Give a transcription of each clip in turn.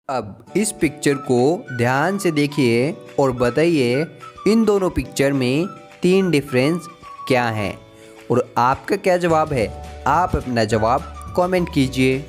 अब इस पिक्चर को ध्यान से देखिए और बताइए इन दोनों पिक्चर में तीन डिफरेंस क्या हैं और आपका क्या जवाब है। आप अपना जवाब कमेंट कीजिए।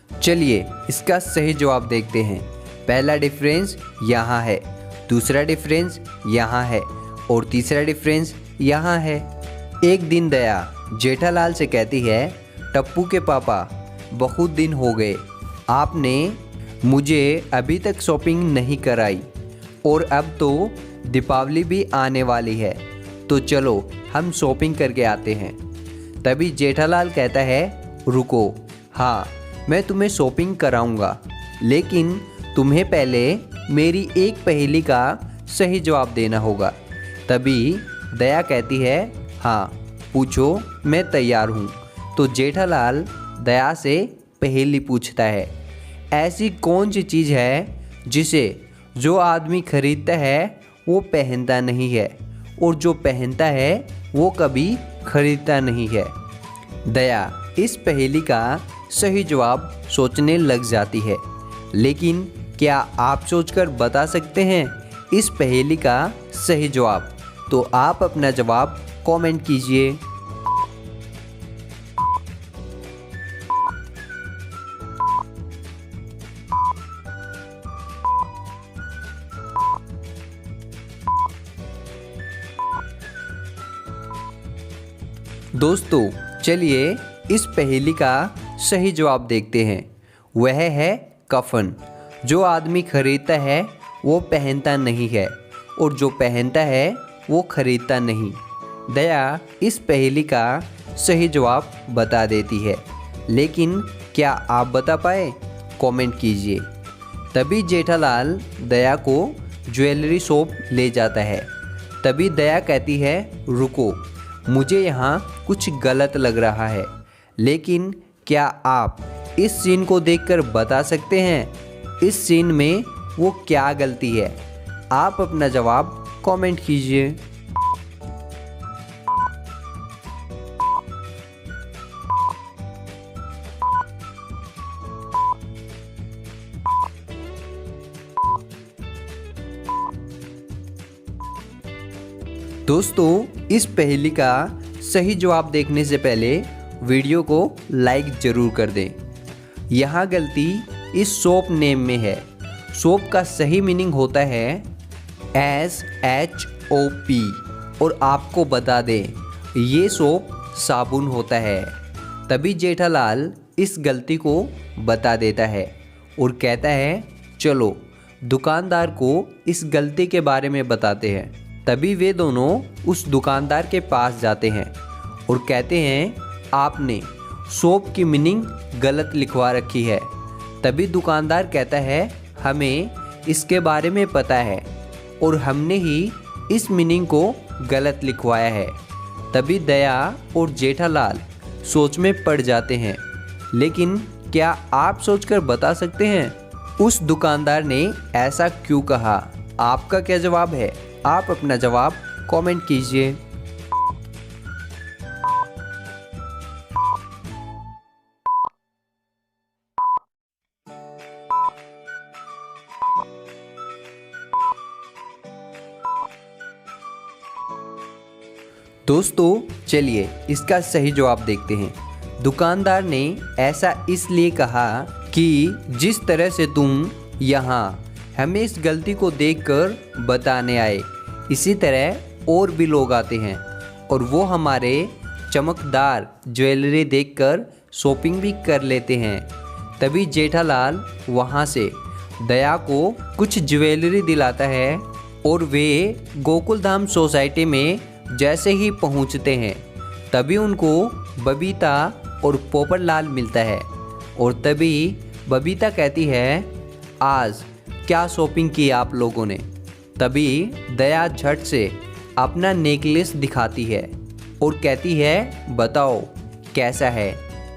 चलिए इसका सही जवाब देखते हैं। पहला डिफरेंस यहाँ है, दूसरा डिफरेंस यहाँ है और तीसरा डिफरेंस यहाँ है। एक दिन दया जेठालाल से कहती है, टप्पू के पापा बहुत दिन हो गए, आपने मुझे अभी तक शॉपिंग नहीं कराई और अब तो दीपावली भी आने वाली है, तो चलो हम शॉपिंग करके आते हैं। तभी जेठालाल कहता है, रुको, हाँ मैं तुम्हें शॉपिंग कराऊंगा, लेकिन तुम्हें पहले मेरी एक पहेली का सही जवाब देना होगा। तभी दया कहती है, हाँ पूछो, मैं तैयार हूँ। तो जेठालाल दया से पहेली पूछता है, ऐसी कौन सी चीज़ है जिसे जो आदमी खरीदता है वो पहनता नहीं है और जो पहनता है वो कभी खरीदता नहीं है। दया इस पहेली का सही जवाब सोचने लग जाती है, लेकिन क्या आप सोचकर बता सकते हैं इस पहेली का सही जवाब? तो आप अपना जवाब कमेंट कीजिए। दोस्तों चलिए इस पहेली का सही जवाब देखते हैं। वह है कफन। जो आदमी खरीदता है वो पहनता नहीं है और जो पहनता है वो खरीदता नहीं। दया इस पहेली का सही जवाब बता देती है, लेकिन क्या आप बता पाए? कमेंट कीजिए। तभी जेठालाल दया को ज्वेलरी शॉप ले जाता है। तभी दया कहती है, रुको, मुझे यहाँ कुछ गलत लग रहा है, लेकिन क्या आप इस सीन को देखकर बता सकते हैं इस सीन में वो क्या गलती है? आप अपना जवाब कमेंट कीजिए। दोस्तों इस पहेली का सही जवाब देखने से पहले वीडियो को लाइक ज़रूर कर दें। यहाँ गलती इस शॉप नेम में है। शॉप का सही मीनिंग होता है SHOP और आपको बता दें ये शॉप साबुन होता है। तभी जेठालाल इस गलती को बता देता है और कहता है, चलो दुकानदार को इस गलती के बारे में बताते हैं। तभी वे दोनों उस दुकानदार के पास जाते हैं और कहते हैं, आपने शॉप की मीनिंग गलत लिखवा रखी है। तभी दुकानदार कहता है, हमें इसके बारे में पता है और हमने ही इस मीनिंग को गलत लिखवाया है। तभी दया और जेठालाल सोच में पड़ जाते हैं, लेकिन क्या आप सोचकर बता सकते हैं उस दुकानदार ने ऐसा क्यों कहा? आपका क्या जवाब है? आप अपना जवाब कमेंट कीजिए। दोस्तों चलिए इसका सही जवाब देखते हैं। दुकानदार ने ऐसा इसलिए कहा कि जिस तरह से तुम यहाँ हमें इस गलती को देखकर बताने आए, इसी तरह और भी लोग आते हैं और वो हमारे चमकदार ज्वेलरी देखकर शॉपिंग भी कर लेते हैं। तभी जेठालाल वहाँ से दया को कुछ ज्वेलरी दिलाता है और वे गोकुलधाम सोसाइटी में जैसे ही पहुँचते हैं तभी उनको बबीता और पोपटलाल मिलता है और तभी बबीता कहती है, आज क्या शॉपिंग की आप लोगों ने? तभी दया झट से अपना नेकलेस दिखाती है और कहती है, बताओ कैसा है?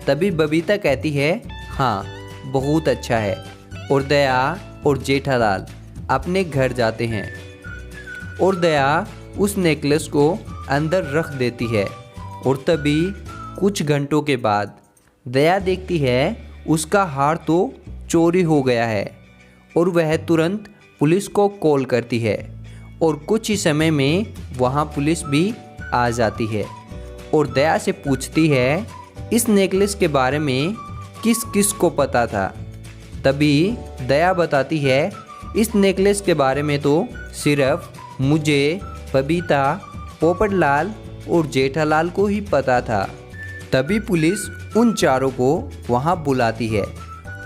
तभी बबीता कहती है, हाँ बहुत अच्छा है। और दया और जेठालाल अपने घर जाते हैं और दया उस नेकलेस को अंदर रख देती है। और तभी कुछ घंटों के बाद दया देखती है उसका हार तो चोरी हो गया है और वह तुरंत पुलिस को कॉल करती है और कुछ ही समय में वहाँ पुलिस भी आ जाती है और दया से पूछती है इस नेकलेस के बारे में किस किस को पता था। तभी दया बताती है इस नेकलेस के बारे में तो सिर्फ मुझे, बबीता, पोपटलाल और जेठालाल को ही पता था। तभी पुलिस उन चारों को वहाँ बुलाती है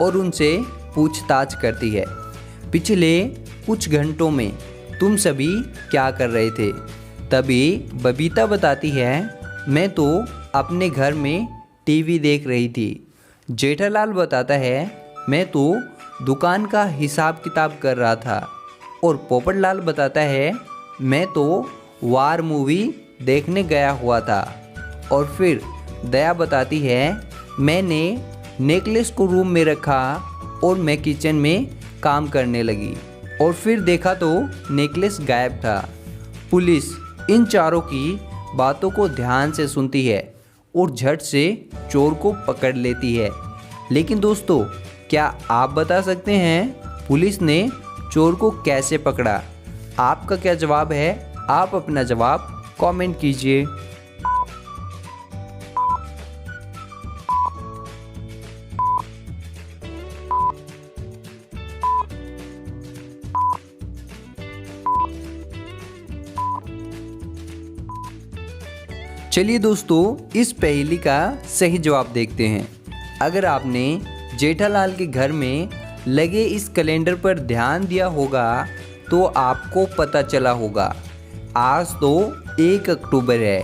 और उनसे पूछताछ करती है पिछले कुछ घंटों में तुम सभी क्या कर रहे थे। तभी बबीता बताती है मैं तो अपने घर में टीवी देख रही थी। जेठालाल बताता है मैं तो दुकान का हिसाब किताब कर रहा था। और पोपटलाल बताता है मैं तो वार मूवी देखने गया हुआ था। और फिर दया बताती है मैंने नेकलेस को रूम में रखा और मैं किचन में काम करने लगी और फिर देखा तो नेकलेस गायब था। पुलिस इन चारों की बातों को ध्यान से सुनती है और झट से चोर को पकड़ लेती है। लेकिन दोस्तों, क्या आप बता सकते हैं पुलिस ने चोर को कैसे पकड़ा? आपका क्या जवाब है? आप अपना जवाब कमेंट कीजिए। चलिए दोस्तों, इस पहेली का सही जवाब देखते हैं। अगर आपने जेठालाल के घर में लगे इस कैलेंडर पर ध्यान दिया होगा तो आपको पता चला होगा आज तो 1 अक्टूबर है।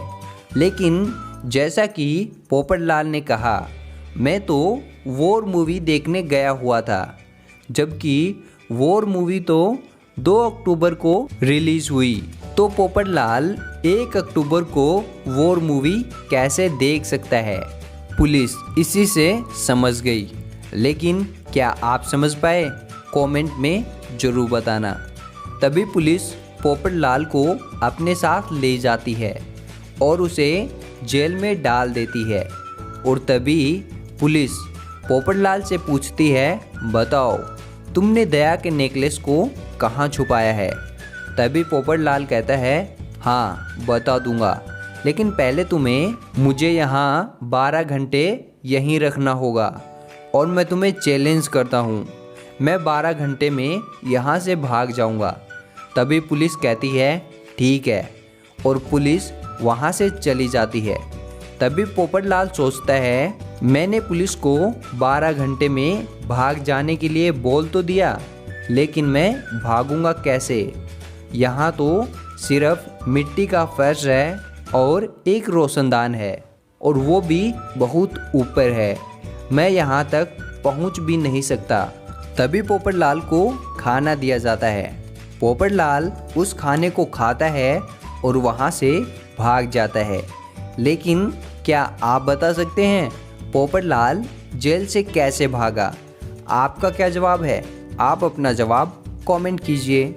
लेकिन जैसा कि पोपटलाल ने कहा मैं तो वॉर मूवी देखने गया हुआ था, जबकि वॉर मूवी तो 2 अक्टूबर को रिलीज हुई। तो पोपटलाल 1 अक्टूबर को वॉर मूवी कैसे देख सकता है? पुलिस इसी से समझ गई। लेकिन क्या आप समझ पाए? कमेंट में ज़रूर बताना। तभी पुलिस पोपटलाल को अपने साथ ले जाती है और उसे जेल में डाल देती है। और तभी पुलिस पोपटलाल से पूछती है बताओ तुमने दया के नेकलेस को कहाँ छुपाया है? तभी पोपटलाल कहता है हाँ बता दूंगा, लेकिन पहले तुम्हें मुझे यहाँ 12 घंटे यहीं रखना होगा और मैं तुम्हें चैलेंज करता हूँ, मैं 12 घंटे में यहाँ से भाग जाऊँगा। तभी पुलिस कहती है ठीक है और पुलिस वहाँ से चली जाती है। तभी पोपटलाल सोचता है मैंने पुलिस को 12 घंटे में भाग जाने के लिए बोल तो दिया, लेकिन मैं भागूंगा कैसे? यहाँ तो सिर्फ मिट्टी का फर्श है और एक रोशनदान है और वो भी बहुत ऊपर है, मैं यहाँ तक पहुँच भी नहीं सकता। तभी पोपटलाल को खाना दिया जाता है। पोपटलाल उस खाने को खाता है और वहाँ से भाग जाता है। लेकिन क्या आप बता सकते हैं पोपटलाल जेल से कैसे भागा? आपका क्या जवाब है? आप अपना जवाब कमेंट कीजिए।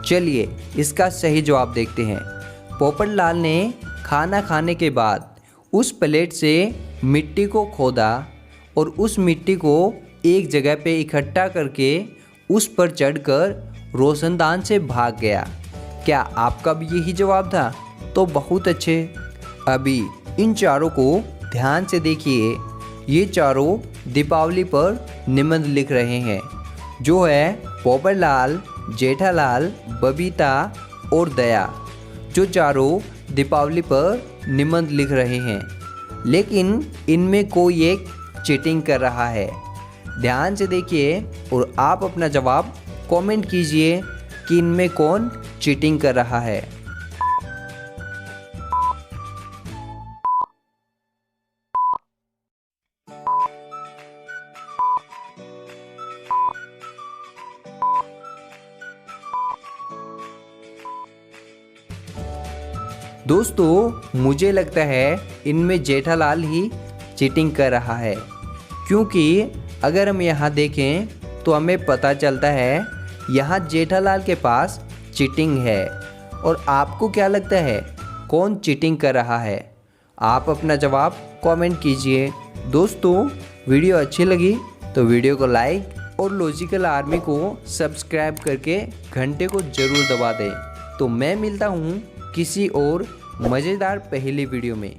चलिए इसका सही जवाब देखते हैं। पोपटलाल ने खाना खाने के बाद उस प्लेट से मिट्टी को खोदा और उस मिट्टी को एक जगह पे इकट्ठा करके उस पर चढ़कर रोशनदान से भाग गया। क्या आपका भी यही जवाब था? तो बहुत अच्छे। अभी इन चारों को ध्यान से देखिए। ये चारों दीपावली पर निबंध लिख रहे हैं, जो है पोपटलाल, जेठालाल, बबीता और दया, जो चारों दीपावली पर निबंध लिख रहे हैं। लेकिन इनमें कोई एक चीटिंग कर रहा है। ध्यान से देखिए और आप अपना जवाब कमेंट कीजिए कि इनमें कौन चीटिंग कर रहा है। दोस्तों मुझे लगता है इनमें जेठालाल ही चीटिंग कर रहा है, क्योंकि अगर हम यहाँ देखें तो हमें पता चलता है यहाँ जेठालाल के पास चीटिंग है। और आपको क्या लगता है कौन चीटिंग कर रहा है? आप अपना जवाब कमेंट कीजिए। दोस्तों वीडियो अच्छी लगी तो वीडियो को लाइक और लॉजिकल आर्मी को सब्सक्राइब करके घंटे को ज़रूर दबा दें। तो मैं मिलता हूँ किसी और मज़ेदार पहली वीडियो में।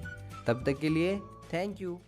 तब तक के लिए थैंक यू।